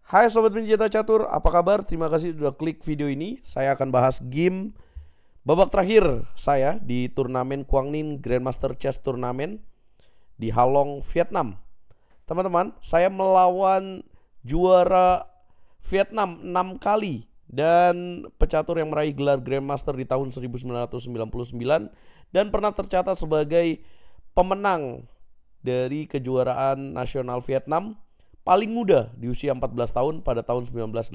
Hai Sobat Pencinta Catur, apa kabar? Terima kasih sudah klik video ini. Saya akan bahas game babak terakhir saya di turnamen Quang Ninh Grandmaster Chess Tournament di Halong, Vietnam. Teman-teman, saya melawan juara Vietnam 6 kali dan pecatur yang meraih gelar Grandmaster di tahun 1999 dan pernah tercatat sebagai pemenang dari kejuaraan nasional Vietnam paling muda di usia 14 tahun pada tahun 1986,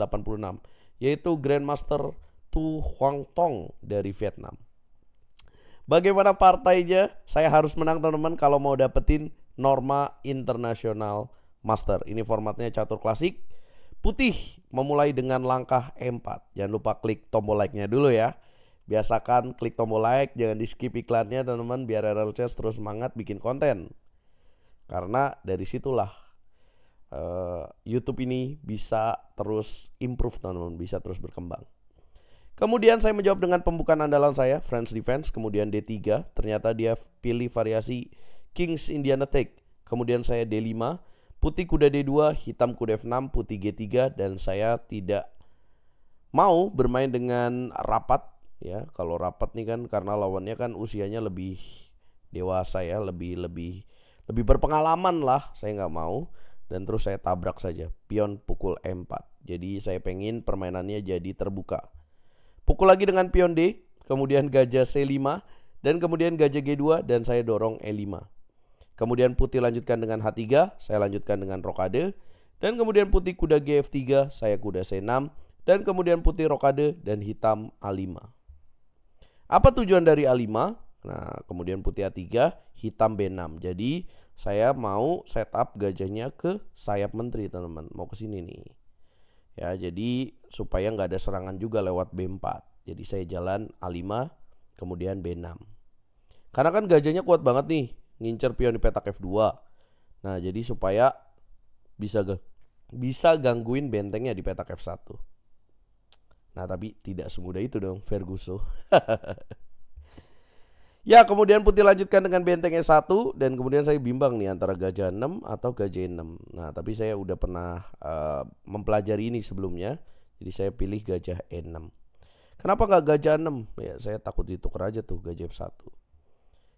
yaitu Grandmaster Tu Hoang Tong dari Vietnam. Bagaimana partainya? Saya harus menang teman-teman kalau mau dapetin norma internasional master. Ini formatnya catur klasik. Putih memulai dengan langkah E4. Jangan lupa klik tombol like-nya dulu ya. Biasakan klik tombol like, jangan di skip iklannya teman-teman, biar RL Chess terus semangat bikin konten. Karena dari situlah YouTube ini bisa terus improve teman-teman, bisa terus berkembang. Kemudian saya menjawab dengan pembukaan andalan saya, French Defense, kemudian D3. Ternyata dia pilih variasi King's Indian Attack. Kemudian saya D5, putih kuda D2, hitam kuda F6, putih G3. Dan saya tidak mau bermain dengan rapat ya. Kalau rapat nih kan karena lawannya kan usianya lebih dewasa ya, lebih berpengalaman lah. Saya nggak mau. Dan terus saya tabrak saja, pion pukul E4. Jadi saya pengen permainannya jadi terbuka. Pukul lagi dengan pion D, kemudian gajah C5, dan kemudian gajah G2, dan saya dorong E5. Kemudian putih lanjutkan dengan H3, saya lanjutkan dengan rokade, dan kemudian putih kuda GF3, saya kuda C6, dan kemudian putih rokade dan hitam A5. Apa tujuan dari A5? Nah, kemudian putih A3, hitam B6. Jadi saya mau setup gajahnya ke sayap menteri teman-teman, mau ke sini nih. Ya, jadi supaya nggak ada serangan juga lewat B4. Jadi saya jalan A5, kemudian B6. Karena kan gajahnya kuat banget nih, ngincer pion di petak F2. Nah, jadi supaya bisa gangguin bentengnya di petak F1. Nah, tapi tidak semudah itu dong, Ferguson. Ya, kemudian putih lanjutkan dengan benteng E1 dan kemudian saya bimbang nih antara gajah 6 atau gajah 6. Nah, tapi saya udah pernah mempelajari ini sebelumnya. Jadi saya pilih gajah E6. Kenapa nggak gajah 6? Ya, saya takut ditukar aja tuh gajah F1.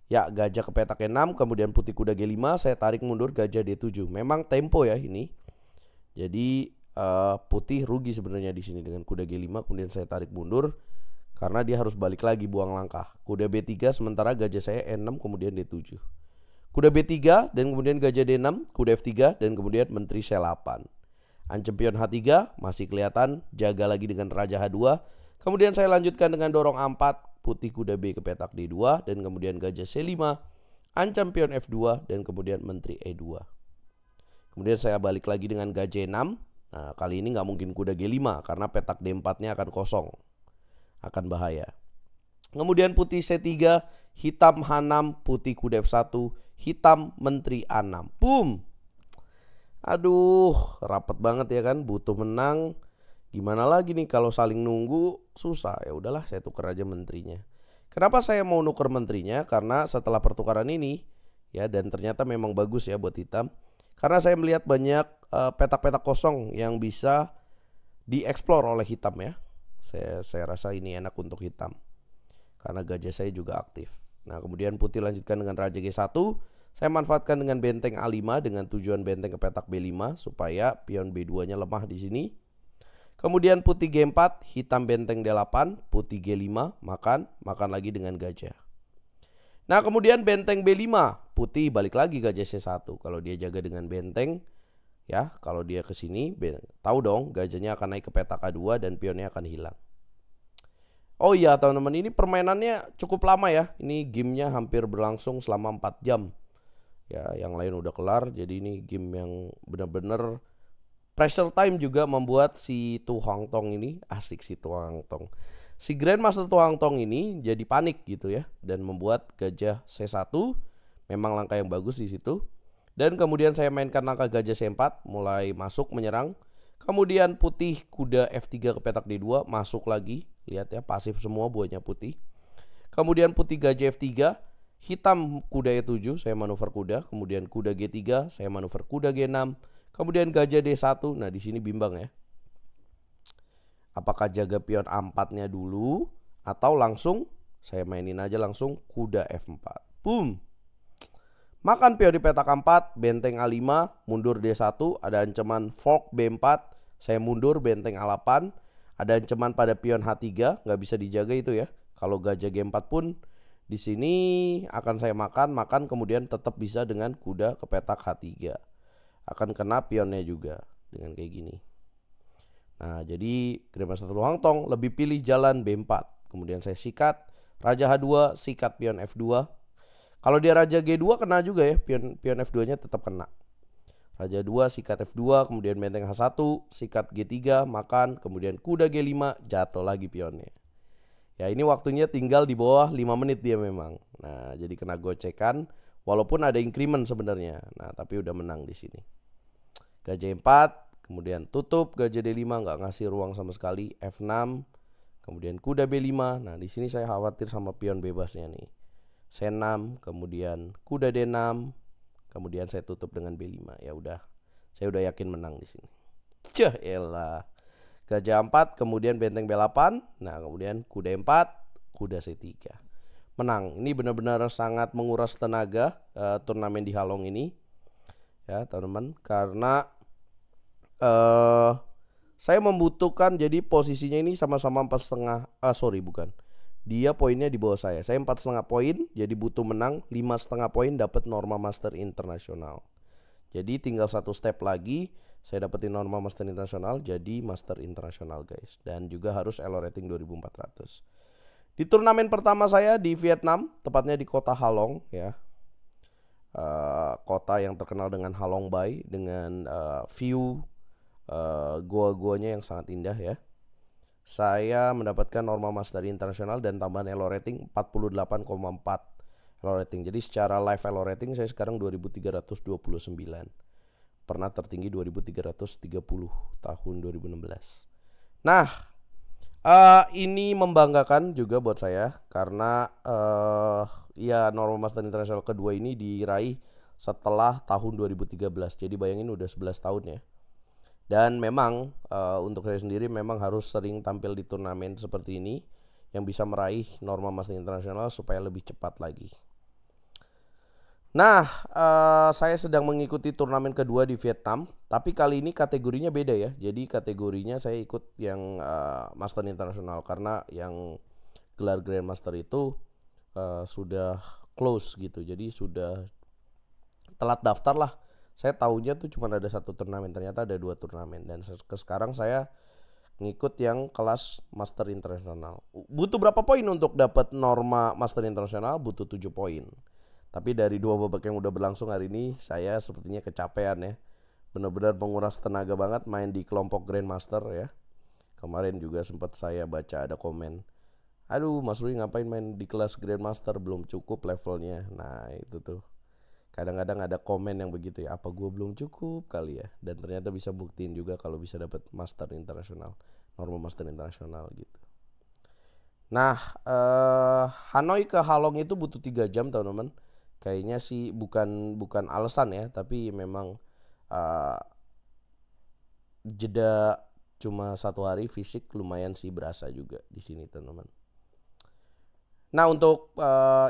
Ya, gajah ke petak E6, kemudian putih kuda G5, saya tarik mundur gajah D7. Memang tempo ya ini. Jadi putih rugi sebenarnya di sini dengan kuda G5, kemudian saya tarik mundur. Karena dia harus balik lagi buang langkah. Kuda B3 sementara gajah saya E6 kemudian D7. Kuda B3 dan kemudian gajah D6, kuda F3 dan kemudian menteri C8. Ancam pion H3 masih kelihatan, jaga lagi dengan raja H2. Kemudian saya lanjutkan dengan dorong A4, putih kuda B ke petak D2 dan kemudian gajah C5, ancam pion F2 dan kemudian menteri E2. Kemudian saya balik lagi dengan gajah 6. Nah, kali ini nggak mungkin kuda G5 karena petak D4-nya akan kosong. Akan bahaya. Kemudian putih C3, hitam H6, putih kuda F1, hitam menteri A6. Boom. Aduh, rapat banget ya kan, butuh menang. Gimana lagi nih kalau saling nunggu susah. Ya udahlah, saya tukar aja menterinya. Kenapa saya mau nuker menterinya? Karena setelah pertukaran ini ya, dan ternyata memang bagus ya buat hitam. Karena saya melihat banyak petak-petak kosong yang bisa dieksplor oleh hitam ya. Saya rasa ini enak untuk hitam karena gajah saya juga aktif. Nah, kemudian putih lanjutkan dengan raja G1. Saya manfaatkan dengan benteng A5 dengan tujuan benteng ke petak B5 supaya pion B2-nya lemah di sini. Kemudian putih G4, hitam benteng D8, putih G5, makan lagi dengan gajah. Nah, kemudian benteng B5, putih balik lagi gajah C1. Kalau dia jaga dengan benteng ya, kalau dia ke sini tahu dong gajahnya akan naik ke petak A2 dan pionnya akan hilang. Oh iya teman-teman, ini permainannya cukup lama ya. Ini gamenya hampir berlangsung selama 4 jam. Ya, yang lain udah kelar. Jadi ini game yang benar-benar pressure time juga membuat si Tu Hoang Tong ini asik. Si Tu Hoang Tong, si Grandmaster Tu Hoang Tong ini jadi panik gitu ya, dan membuat gajah C1 memang langkah yang bagus di situ. Dan kemudian saya mainkan langkah gajah C4, mulai masuk menyerang. Kemudian putih kuda F3 ke petak D2, masuk lagi. Lihat ya, pasif semua buahnya putih. Kemudian putih gajah F3, hitam kuda E7, saya manuver kuda. Kemudian kuda G3, saya manuver kuda G6. Kemudian gajah D1. Nah, di sini bimbang ya. Apakah jaga pion A4-nya dulu atau langsung saya mainin aja langsung kuda F4. Boom. Makan pion di petak 4, benteng A5, mundur D1, ada ancaman fork B4, saya mundur benteng A8, ada ancaman pada pion H3, nggak bisa dijaga itu ya. Kalau gajah G4 pun di sini akan saya makan kemudian tetap bisa dengan kuda ke petak H3. Akan kena pionnya juga dengan kayak gini. Nah, jadi Grandmaster Hang Tong lebih pilih jalan B4. Kemudian saya sikat, Raja H2, sikat pion F2. Kalau dia Raja G2 kena juga ya, pion F2-nya tetap kena. Raja 2 sikat F2, kemudian benteng H1, sikat G3, makan, kemudian kuda G5, jatuh lagi pionnya. Ya, ini waktunya tinggal di bawah 5 menit dia memang. Nah, jadi kena gocekan walaupun ada increment sebenarnya. Nah, tapi udah menang di sini. Gajah 4, kemudian tutup, gajah D5 nggak ngasih ruang sama sekali, F6, kemudian kuda B5. Nah, di sini saya khawatir sama pion bebasnya nih. C6, kemudian kuda D6, kemudian saya tutup dengan B5. Ya udah, saya udah yakin menang di sini. Cah elah. Gajah 4, kemudian benteng B8. Nah, kemudian kuda 4, kuda C3. Menang. Ini benar-benar sangat menguras tenaga turnamen di Halong ini. Ya, teman-teman, karena saya membutuhkan, jadi posisinya ini sama-sama 4,5. Bukan. Dia poinnya di bawah saya 4,5 poin, jadi butuh menang 5,5 poin dapat norma master internasional. Jadi tinggal satu step lagi, saya dapetin norma master internasional, jadi master internasional guys. Dan juga harus elo rating 2400. Di turnamen pertama saya di Vietnam, tepatnya di kota Halong ya, kota yang terkenal dengan Halong Bay, dengan view goa-goanya yang sangat indah ya. Saya mendapatkan norma master internasional dan tambahan elo rating 48,4 elo rating. Jadi secara live elo rating saya sekarang 2329. Pernah tertinggi 2330 tahun 2016. Nah, ini membanggakan juga buat saya karena ya norma master internasional kedua ini diraih setelah tahun 2013. Jadi bayangin udah 11 tahun ya. Dan memang untuk saya sendiri memang harus sering tampil di turnamen seperti ini yang bisa meraih norma master internasional supaya lebih cepat lagi. Nah, saya sedang mengikuti turnamen kedua di Vietnam, tapi kali ini kategorinya beda ya. Jadi kategorinya saya ikut yang master internasional karena yang gelar Grandmaster itu sudah close gitu. Jadi sudah telat daftar lah. Saya tahunya tuh cuma ada satu turnamen, ternyata ada 2 turnamen. Dan sekarang saya ngikut yang kelas master internasional. Butuh berapa poin untuk dapat norma master internasional? Butuh 7 poin. Tapi dari 2 babak yang udah berlangsung hari ini, saya sepertinya kecapean ya. Benar-benar menguras tenaga banget main di kelompok Grandmaster ya. Kemarin juga sempat saya baca ada komen, aduh Mas Rui ngapain main di kelas Grandmaster, belum cukup levelnya. Nah itu tuh, kadang-kadang ada komen yang begitu ya, apa gue belum cukup kali ya. Dan ternyata bisa buktiin juga kalau bisa dapat master internasional, norma master internasional gitu. Nah, Hanoi ke Halong itu butuh 3 jam teman-teman. Kayaknya sih bukan alasan ya, tapi memang jeda cuma 1 hari, fisik lumayan sih berasa juga di sini teman-teman. Nah, untuk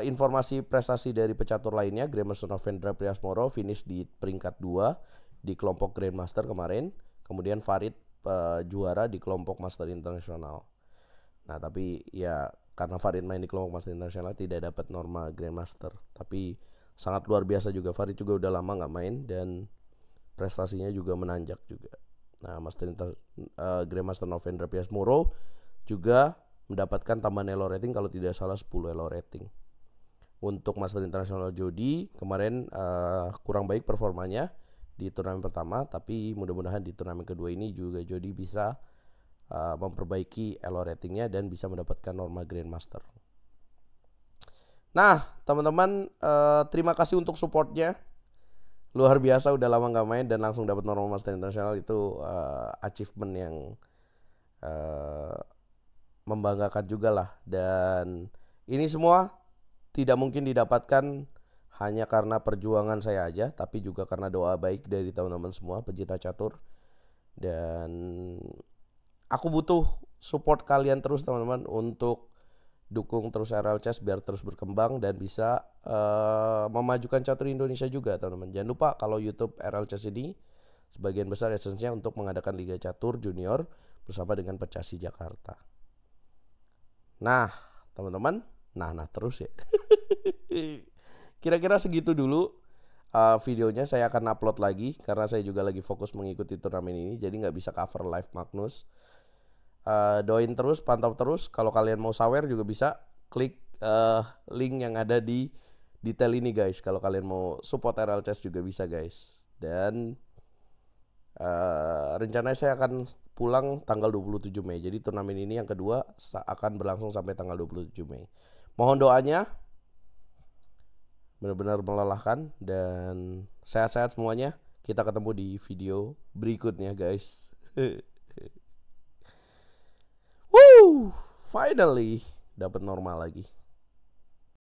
informasi prestasi dari pecatur lainnya, Grandmaster Novendra Priasmoro finish di peringkat 2 di kelompok Grandmaster kemarin. Kemudian Farid juara di kelompok Master Internasional. Nah, tapi ya karena Farid main di kelompok Master Internasional tidak dapat norma Grandmaster. Tapi sangat luar biasa juga, Farid juga udah lama gak main dan prestasinya juga menanjak juga. Nah, Grandmaster Novendra Priasmoro juga mendapatkan tambahan elo rating kalau tidak salah 10 elo rating. Untuk Master Internasional Jody kemarin kurang baik performanya di turnamen pertama, tapi mudah-mudahan di turnamen kedua ini juga Jody bisa memperbaiki elo ratingnya dan bisa mendapatkan norma Grandmaster. Nah teman-teman, terima kasih untuk supportnya. Luar biasa, udah lama gak main dan langsung dapat norma Master Internasional, itu achievement yang membanggakan juga lah. Dan ini semua tidak mungkin didapatkan hanya karena perjuangan saya aja, tapi juga karena doa baik dari teman-teman semua pecinta catur. Dan aku butuh support kalian terus teman-teman untuk dukung terus RL Chess biar terus berkembang dan bisa memajukan catur Indonesia juga teman-teman. Jangan lupa kalau YouTube RL Chess ini sebagian besar esensinya untuk mengadakan Liga Catur Junior bersama dengan Percasi Jakarta. Nah teman-teman, nah terus ya. Kira-kira segitu dulu videonya. Saya akan upload lagi karena saya juga lagi fokus mengikuti turnamen ini, jadi nggak bisa cover live Magnus. Doain terus, pantau terus. Kalau kalian mau sawer juga bisa klik link yang ada di detail ini guys. Kalau kalian mau support RL Chess juga bisa guys. Dan rencananya saya akan pulang tanggal 27 Mei. Jadi turnamen ini yang kedua akan berlangsung sampai tanggal 27 Mei. Mohon doanya. Benar-benar melelahkan dan sehat-sehat semuanya. Kita ketemu di video berikutnya guys. Woo, finally dapat normal lagi.